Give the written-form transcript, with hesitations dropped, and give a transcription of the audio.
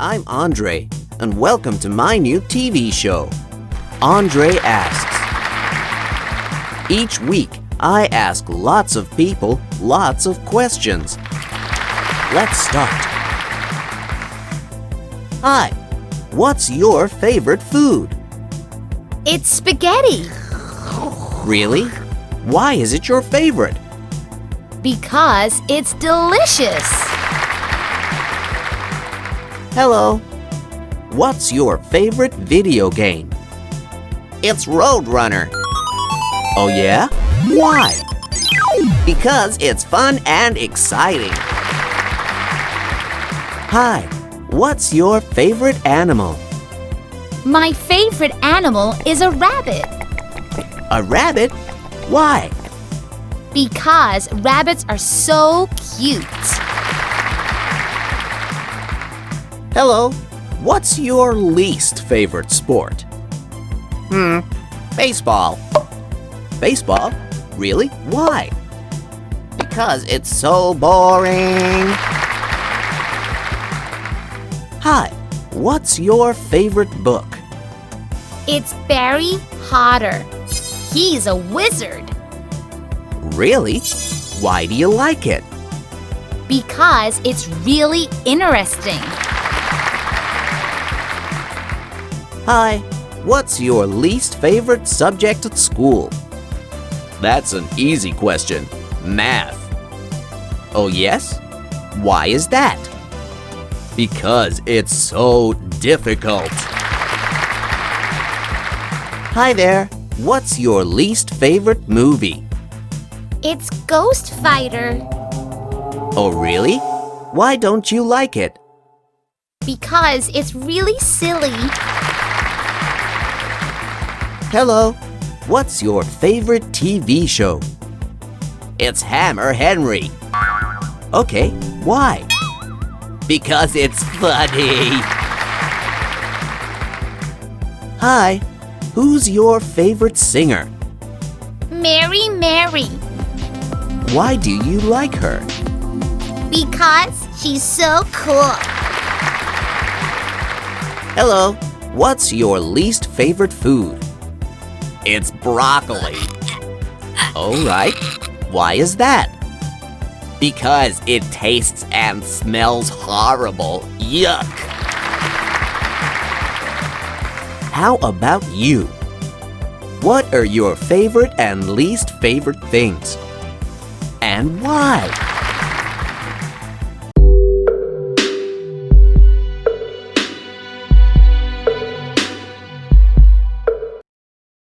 I'm Andre, and welcome to my new TV show, Andre Asks. Each week, I ask lots of people lots of questions. Let's start. Hi, what's your favorite food? It's spaghetti. Really? Why is it your favorite? Because it's delicious. Hello. What's your favorite video game? It's Roadrunner. Oh yeah? Why? Because it's fun and exciting. Hi, what's your favorite animal? My favorite animal is a rabbit. A rabbit? Why? Because rabbits are so cute. Hello, what's your least favorite sport? Baseball. Baseball? Really? Why? Because it's so boring. Hi, what's your favorite book? It's Harry Potter. He's a wizard. Really? Why do you like it? Because it's really interesting. Hi, what's your least favorite subject at school? That's an easy question. Math. Oh yes? Why is that? Because it's so difficult. Hi there. What's your least favorite movie? It's Ghost Fighter. Oh really? Why don't you like it? Because it's really silly. Hello. What's your favorite TV show? It's Hammer Henry. Okay, why? Because it's funny. Hi, who's your favorite singer? Mary. Why do you like her? Because she's so cool. Hello, what's your least favorite food? It's broccoli. Oh right, why is that? Because it tastes and smells horrible. Yuck! How about you? What are your favorite and least favorite things? And why?